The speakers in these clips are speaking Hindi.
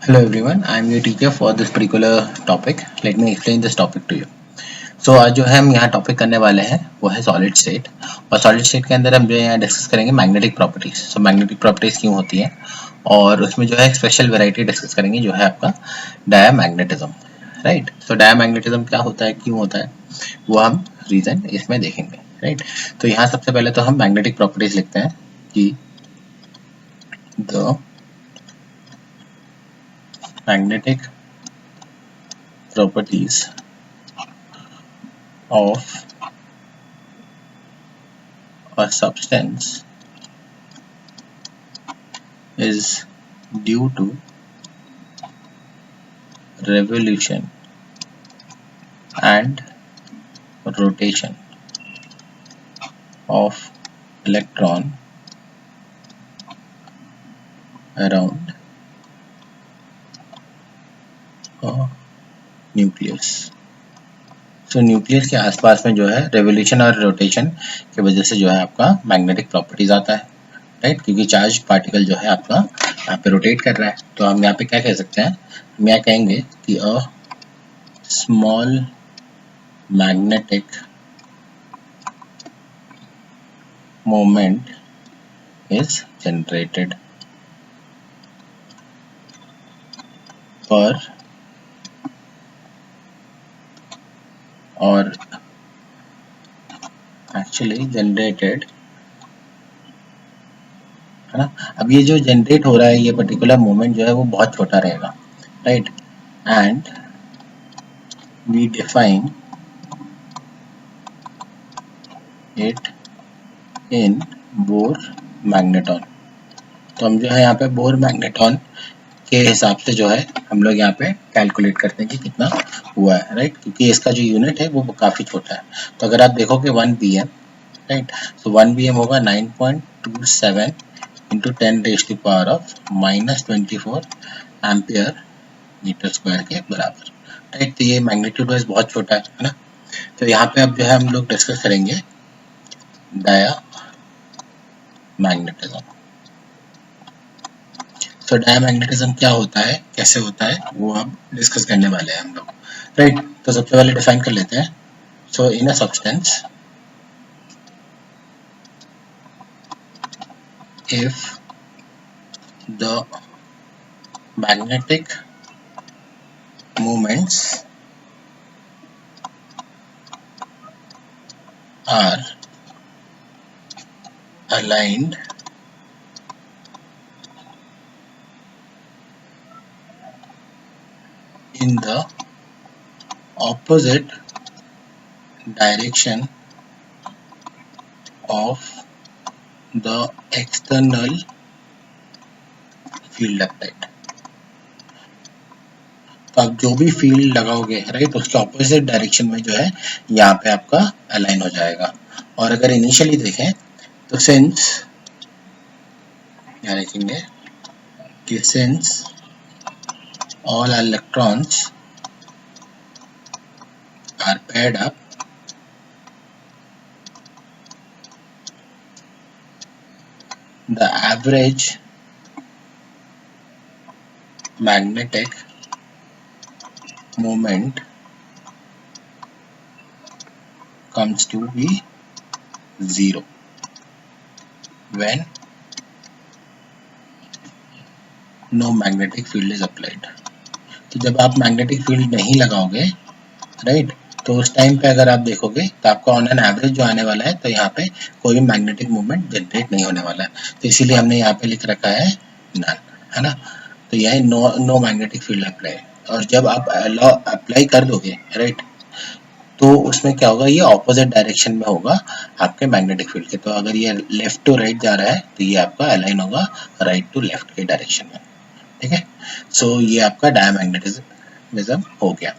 Hello everyone, I am your teacher for this particular topic. Let me explain this topic to you. So आज जो है हम यहाँ टॉपिक करने वाले हैं वो है सॉलिड स्टेट। और सॉलिड स्टेट के अंदर हम जो यहाँ डिस्कस करेंगे magnetic properties. So magnetic properties क्यों होती है और उसमें जो है एक स्पेशल वेराइटी डिस्कस करेंगे जो है आपका डायामैग्नेटिज्म। राइट, सो डायामैग्नेटिज्म क्या होता है, क्यों होता है, वो हम रीजन इसमें देखेंगे। राइट, तो यहाँ सबसे पहले तो हम मैग्नेटिक प्रॉपर्टीज लिखते हैं कि the magnetic properties of a substance is due to revolution and rotation of electron around nucleus. So nucleus के आसपास में जो है रेवोल्यूशन और रोटेशन की वजह से जो है आपका मैग्नेटिक प्रॉपर्टीज आता है। राइट, क्योंकि चार्ज पार्टिकल जो है आपका यहाँ पे रोटेट कर रहा है। तो हम यहाँ पे क्या कह सकते हैं, हम यहाँ कहेंगे कि a small magnetic moment is generated पर और एक्चुअली जनरेटेड है ना। अब ये जो जनरेट हो रहा है ये पर्टिकुलर मोमेंट जो है वो बहुत छोटा रहेगा। Right, and we define it in Bohr magneton. तो हम जो है यहाँ पे बोर मैग्नेटॉन के हिसाब से जो है हम लोग यहाँ पे कैलकुलेट करते हैं कि कितना हुआ है। राइट, क्योंकि इसका जो यूनिट है वो काफ़ी छोटा है। तो अगर आप देखोगे 1 pm, राइट, तो 1 pm होगा 9.27 इंटू 10⁻⁻24 एम्पियर मीटर स्क्वायर के बराबर। राइट, तो ये मैग्नीट्यूड वाइज बहुत छोटा है ना। तो यहाँ पे अब जो है हम लोग डिस्कस करेंगे डायामैग्नेटिज्म। तो डायामैग्नेटिज्म क्या होता है, कैसे होता है, वो अब डिस्कस करने वाले हैं हम लोग। राइट, तो सबसे पहले डिफाइन कर लेते हैं। So in a substance if the magnetic moments are aligned in the opposite direction of the external field applied। तो आप जो भी फील्ड लगाओगे, राइट, उसके ऑपोजिट डायरेक्शन में जो है यहाँ पे आपका अलाइन हो जाएगा। और अगर इनिशियली देखें तो सिंस यहाँ लिखेंगे कि since all electrons are paired up, the average magnetic moment comes to be 0 when no magnetic field is applied। तो जब आप मैग्नेटिक फील्ड नहीं लगाओगे, राइट, तो उस टाइम पे अगर आप देखोगे तो आपका ऑन एन एवरेज जो आने वाला है, तो यहाँ पे कोई मैग्नेटिक मूवमेंट जनरेट नहीं होने वाला है। तो इसीलिए हमने यहाँ पे लिख रखा है नन, है ना। तो यह नो मैग्नेटिक फील्ड अप्लाई। और जब आप अप्लाई कर दोगे, राइट, तो उसमें क्या होगा, ये ऑपोजिट डायरेक्शन में होगा आपके मैग्नेटिक फील्ड के। तो अगर ये लेफ्ट टू राइट जा रहा है तो ये आपका अलाइन होगा राइट टू लेफ्ट के डायरेक्शन में। ठीक है, सो ये आपका डायामैग्नेटिज्म हो गया।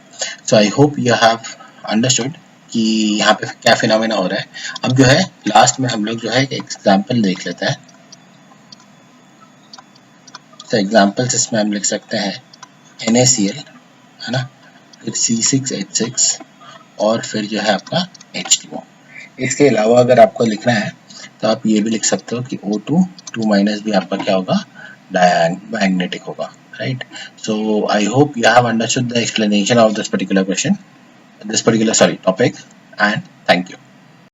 So I hope you have understood कि यहाँ पे क्या फिनोमेना हो रहा है। अब जो है लास्ट में हम लोग जो है एक एग्जांपल देख लेते हैं। तो एग्जांपल्स इसमें हम लिख सकते हैं NaCl, है ना, फिर C6H6 और फिर जो है आपका H2O। इसके अलावा अगर आपको लिखना है तो आप ये भी लिख सकते हो कि O2 2- भी आपका क्या होगा, डायमैग्नेटिक होगा, right? So I hope you have understood the explanation of this particular question, this particular, sorry, topic, and thank you.